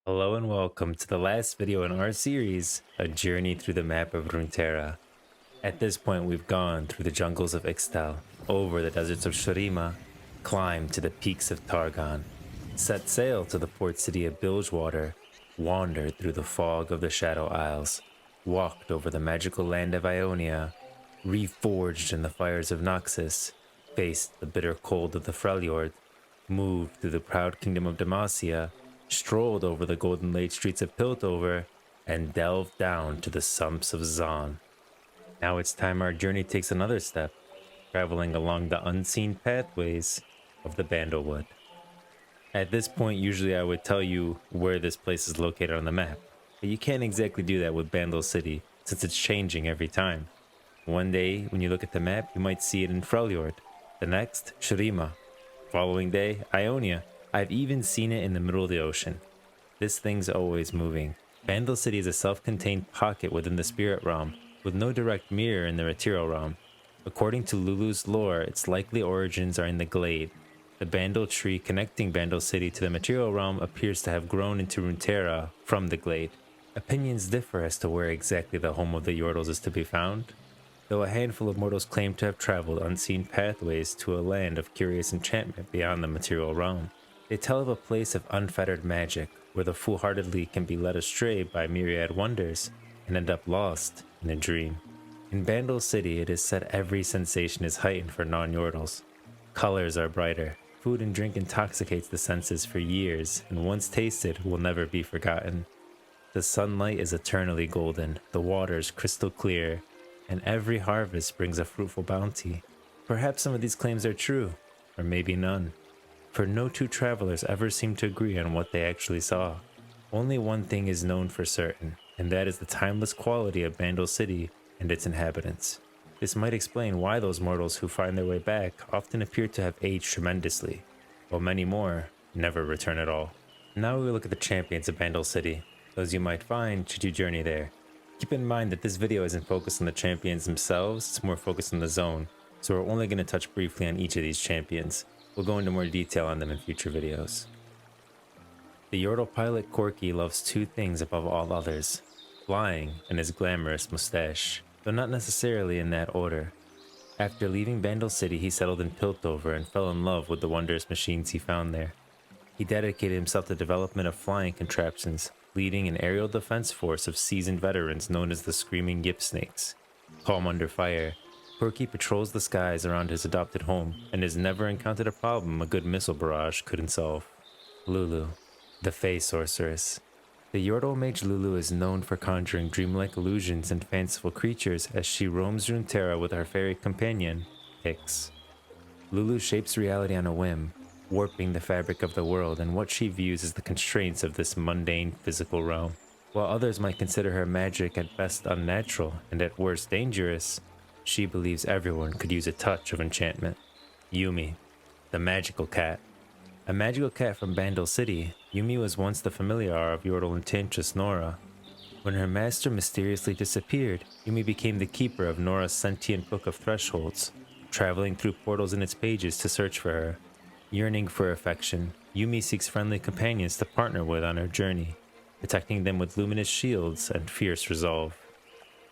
Hello and welcome to the last video in our series, A Journey Through the Map of Runeterra. At this point we've gone through the jungles of Ixtal, over the deserts of Shurima, climbed to the peaks of Targon, set sail to the port city of Bilgewater, wandered through the fog of the Shadow Isles, walked over the magical land of Ionia, reforged in the fires of Noxus, faced the bitter cold of the Freljord, moved through the proud kingdom of Demacia, strolled over the golden lake streets of Piltover, and delved down to the sumps of Zon. Now it's time our journey takes another step, traveling along the unseen pathways of the Bandlewood. At this point, usually I would tell you where this place is located on the map, but you can't exactly do that with Bandle City, since it's changing every time. One day, when you look at the map, you might see it in Freljord, the next, Shurima, following day, Ionia. I've even seen it in the middle of the ocean. This thing's always moving. Bandle City is a self-contained pocket within the spirit realm, with no direct mirror in the material realm. According to Lulu's lore, its likely origins are in the Glade. The Bandle tree connecting Bandle City to the material realm appears to have grown into Runeterra from the Glade. Opinions differ as to where exactly the home of the Yordles is to be found, though a handful of mortals claim to have traveled unseen pathways to a land of curious enchantment beyond the material realm. They tell of a place of unfettered magic, where the foolhardily can be led astray by myriad wonders and end up lost in a dream. In Bandle City, it is said every sensation is heightened for non-Yordles. Colors are brighter, food and drink intoxicates the senses for years, and once tasted will never be forgotten. The sunlight is eternally golden, the waters crystal clear, and every harvest brings a fruitful bounty. Perhaps some of these claims are true, or maybe none. For no two travelers ever seem to agree on what they actually saw. Only one thing is known for certain, and that is the timeless quality of Bandle City and its inhabitants. This might explain why those mortals who find their way back often appear to have aged tremendously, while many more never return at all. Now we will look at the champions of Bandle City, those you might find should you journey there. Keep in mind that this video isn't focused on the champions themselves, it's more focused on the zone, so we're only going to touch briefly on each of these champions. We'll go into more detail on them in future videos. The Yordle pilot Corky loves two things above all others: flying and his glamorous mustache, though not necessarily in that order. After leaving Bandle City, he settled in Piltover and fell in love with the wondrous machines he found there. He dedicated himself to the development of flying contraptions, leading an aerial defense force of seasoned veterans known as the Screaming Yip Snakes. Calm under fire, Corky patrols the skies around his adopted home and has never encountered a problem a good missile barrage couldn't solve. Lulu, the Fey Sorceress. The Yordle mage Lulu is known for conjuring dreamlike illusions and fanciful creatures as she roams Runeterra with her fairy companion, Ix. Lulu shapes reality on a whim, warping the fabric of the world and what she views as the constraints of this mundane physical realm. While others might consider her magic at best unnatural and at worst dangerous, she believes everyone could use a touch of enchantment. Yumi, the magical cat. A magical cat from Bandle City, Yumi was once the familiar of Yordle enchantress Nora. When her master mysteriously disappeared, Yumi became the keeper of Nora's sentient book of thresholds, traveling through portals in its pages to search for her. Yearning for affection, Yumi seeks friendly companions to partner with on her journey, protecting them with luminous shields and fierce resolve.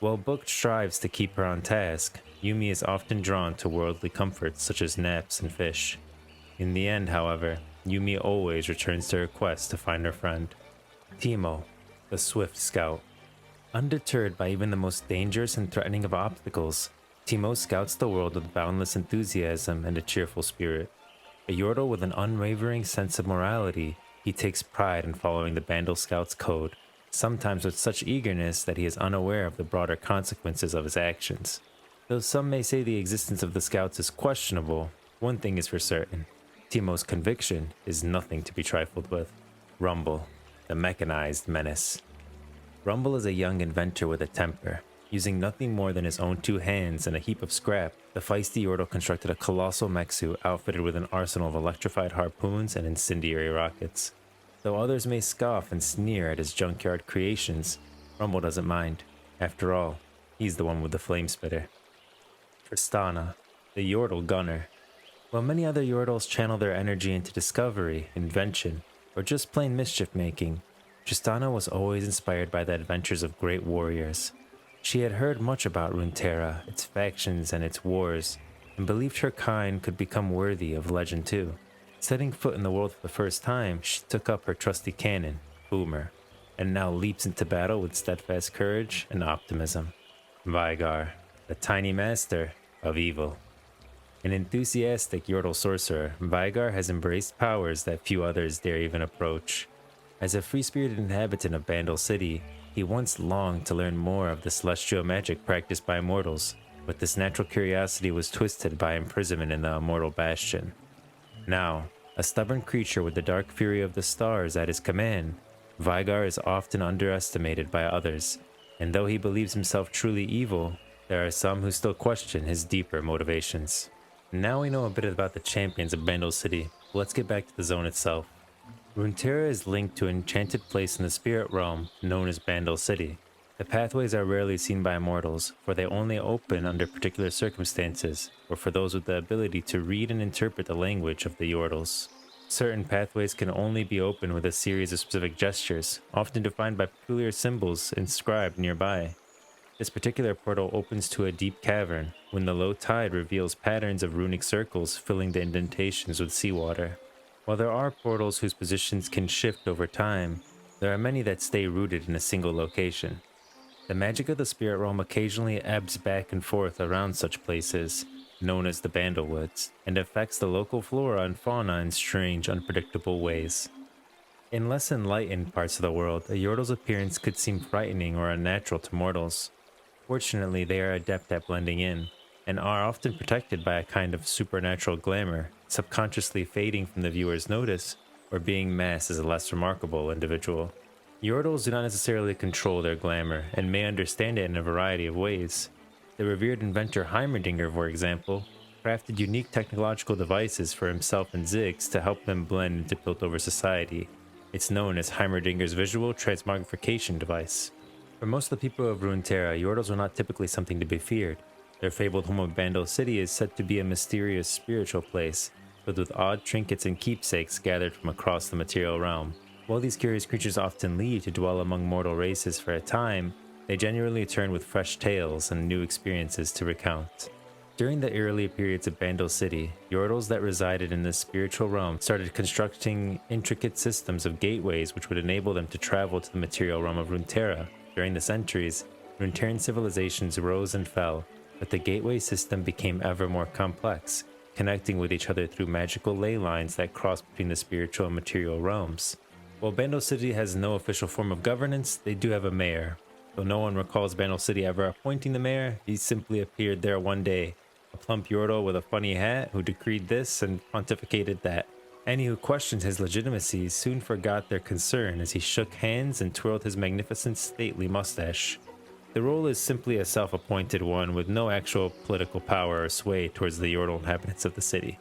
While Book strives to keep her on task, Yumi is often drawn to worldly comforts such as naps and fish. In the end, however, Yumi always returns to her quest to find her friend. Teemo, the swift scout. Undeterred by even the most dangerous and threatening of obstacles, Teemo scouts the world with boundless enthusiasm and a cheerful spirit. A Yordle with an unwavering sense of morality, he takes pride in following the Bandle Scout's code, sometimes with such eagerness that he is unaware of the broader consequences of his actions. Though some may say the existence of the Scouts is questionable, one thing is for certain: Teemo's conviction is nothing to be trifled with. Rumble, the mechanized menace. Rumble is a young inventor with a temper. Using nothing more than his own two hands and a heap of scrap, the feisty Yordle constructed a colossal mech suit outfitted with an arsenal of electrified harpoons and incendiary rockets. Though others may scoff and sneer at his junkyard creations, Rumble doesn't mind. After all, he's the one with the flame spitter. Tristana, the Yordle gunner. While many other Yordles channel their energy into discovery, invention, or just plain mischief making, Tristana was always inspired by the adventures of great warriors. She had heard much about Runeterra, its factions, and its wars, and believed her kind could become worthy of legend too. Setting foot in the world for the first time, she took up her trusty cannon, Boomer, and now leaps into battle with steadfast courage and optimism. Vigar, the tiny master of evil. An enthusiastic Yordle sorcerer, Vigar has embraced powers that few others dare even approach. As a free-spirited inhabitant of Bandle City, he once longed to learn more of the celestial magic practiced by immortals, but this natural curiosity was twisted by imprisonment in the immortal bastion. Now, a stubborn creature with the dark fury of the stars at his command, Vigar is often underestimated by others, and though he believes himself truly evil, there are some who still question his deeper motivations. Now we know a bit about the champions of Bandle City. Let's get back to the zone itself. Runeterra is linked to an enchanted place in the spirit realm known as Bandle City. The pathways are rarely seen by immortals, for they only open under particular circumstances, or for those with the ability to read and interpret the language of the yordles. Certain pathways can only be opened with a series of specific gestures, often defined by peculiar symbols inscribed nearby. This particular portal opens to a deep cavern, when the low tide reveals patterns of runic circles filling the indentations with seawater. While there are portals whose positions can shift over time, there are many that stay rooted in a single location. The magic of the spirit realm occasionally ebbs back and forth around such places, known as the Bandle Woods, and affects the local flora and fauna in strange, unpredictable ways. In less enlightened parts of the world, a Yordle's appearance could seem frightening or unnatural to mortals. Fortunately, they are adept at blending in, and are often protected by a kind of supernatural glamour, subconsciously fading from the viewer's notice, or being masked as a less remarkable individual. Yordles do not necessarily control their glamour, and may understand it in a variety of ways. The revered inventor Heimerdinger, for example, crafted unique technological devices for himself and Ziggs to help them blend into Piltover society. It's known as Heimerdinger's visual transmogrification device. For most of the people of Runeterra, Yordles are not typically something to be feared. Their fabled home of Bandle City is said to be a mysterious spiritual place, filled with odd trinkets and keepsakes gathered from across the material realm. While these curious creatures often leave to dwell among mortal races for a time, they generally return with fresh tales and new experiences to recount. During the early periods of Bandle City, Yordles that resided in this spiritual realm started constructing intricate systems of gateways which would enable them to travel to the material realm of Runeterra. During the centuries, Runeterran civilizations rose and fell, but the gateway system became ever more complex, connecting with each other through magical ley lines that cross between the spiritual and material realms. While Bandle City has no official form of governance, they do have a mayor. Though no one recalls Bandle City ever appointing the mayor, he simply appeared there one day, a plump Yordle with a funny hat who decreed this and pontificated that. Any who questioned his legitimacy soon forgot their concern as he shook hands and twirled his magnificent stately mustache. The role is simply a self-appointed one with no actual political power or sway towards the Yordle inhabitants of the city.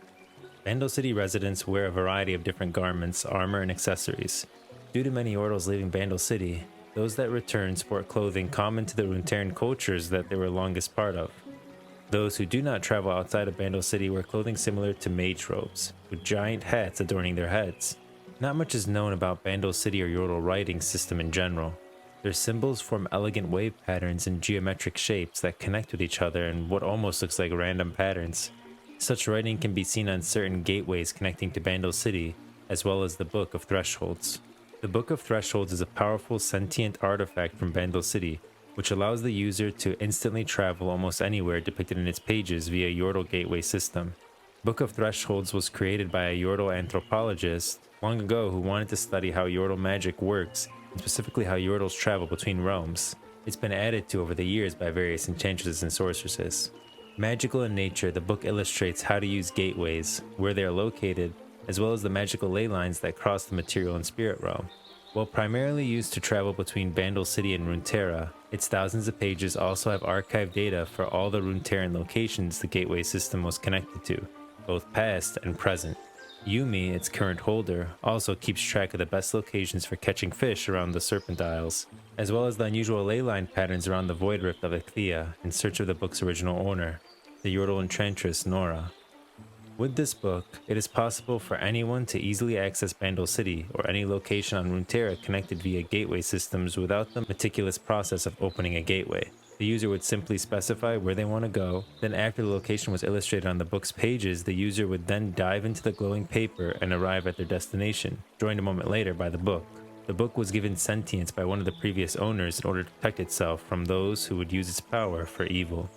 Bandle City residents wear a variety of different garments, armor, and accessories. Due to many Yordles leaving Bandle City, those that return sport clothing common to the Runeterran cultures that they were longest part of. Those who do not travel outside of Bandle City wear clothing similar to mage robes, with giant hats adorning their heads. Not much is known about Bandle City or Yordle writing system in general. Their symbols form elegant wave patterns in geometric shapes that connect with each other in what almost looks like random patterns. Such writing can be seen on certain gateways connecting to Bandle City, as well as the Book of Thresholds. The Book of Thresholds is a powerful sentient artifact from Bandle City, which allows the user to instantly travel almost anywhere depicted in its pages via Yordle gateway system. Book of Thresholds was created by a Yordle anthropologist long ago who wanted to study how Yordle magic works, and specifically how Yordles travel between realms. It's been added to over the years by various enchantresses and sorceresses. Magical in nature, the book illustrates how to use gateways, where they are located, as well as the magical ley lines that cross the material and spirit realm. While primarily used to travel between Bandle City and Runeterra, its thousands of pages also have archived data for all the Runeterran locations the gateway system was connected to, both past and present. Yumi, its current holder, also keeps track of the best locations for catching fish around the Serpent Isles, as well as the unusual ley line patterns around the Void Rift of Ecthea in search of the book's original owner, the Yordle enchantress Nora. With this book, it is possible for anyone to easily access Bandle City or any location on Runeterra connected via gateway systems without the meticulous process of opening a gateway. The user would simply specify where they want to go, then after the location was illustrated on the book's pages, the user would then dive into the glowing paper and arrive at their destination, joined a moment later by the book. The book was given sentience by one of the previous owners in order to protect itself from those who would use its power for evil.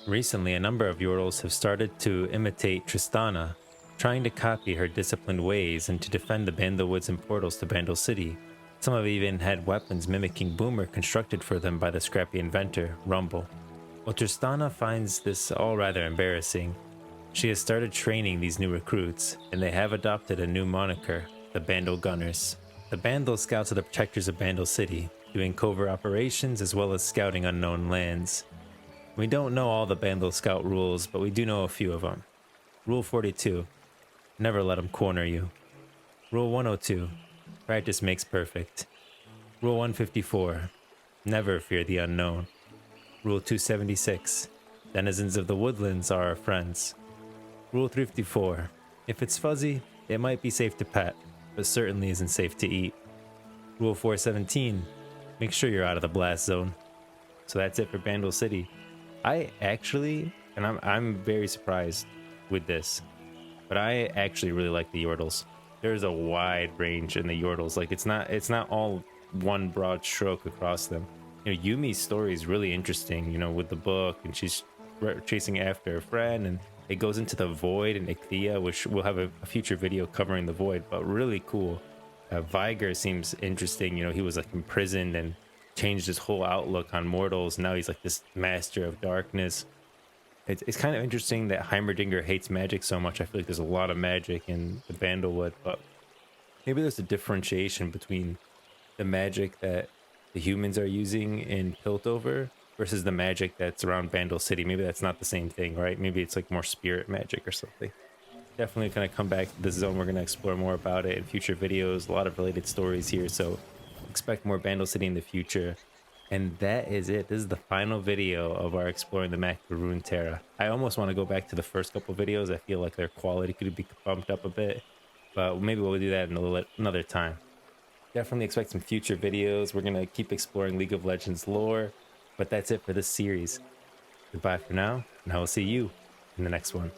Recently, a number of yordles have started to imitate Tristana, trying to copy her disciplined ways and to defend the Bandle Woods and portals to Bandle City. Some have even had weapons mimicking Boomer constructed for them by the scrappy inventor, Rumble. While Tristana finds this all rather embarrassing, she has started training these new recruits, and they have adopted a new moniker, the Bandle Gunners. The Bandle Scouts are the protectors of Bandle City, doing covert operations as well as scouting unknown lands. We don't know all the Bandle Scout rules, but we do know a few of them. Rule 42, never let them corner you. Rule 102, practice makes perfect. Rule 154, never fear the unknown. Rule 276, denizens of the woodlands are our friends. Rule 354, if it's fuzzy, it might be safe to pet, but certainly isn't safe to eat. Rule 417, make sure you're out of the blast zone. So that's it for Bandle City. I actually, and I'm very surprised with this, but I actually really like the yordles. There's a wide range in the yordles. Like it's not all one broad stroke across them. You know, Yumi's story is really interesting, you know, with the book, and she's chasing after a friend, and it goes into the void and Ichthea, which we'll have a future video covering the void, but really cool. Viger seems interesting. You know, he was like imprisoned and changed his whole outlook on mortals. Now he's like this master of darkness. It's kind of interesting that Heimerdinger hates magic so much. I feel like there's a lot of magic in the Bandlewood, but maybe there's a differentiation between the magic that the humans are using in Piltover versus the magic that's around Bandle City. Maybe that's not the same thing, right? Maybe it's like more spirit magic or something. Definitely going to come back to this zone. We're going to explore more about it in future videos. A lot of related stories here, so expect more Bandle City in the future. And that is it. This is the final video of our exploring the map of Runeterra. I almost want to go back to the first couple videos. I feel like their quality could be bumped up a bit, but maybe we'll do that in another time. Definitely expect some future videos. We're going to keep exploring League of Legends lore, but that's it for this series. Goodbye for now, and I will see you in the next one.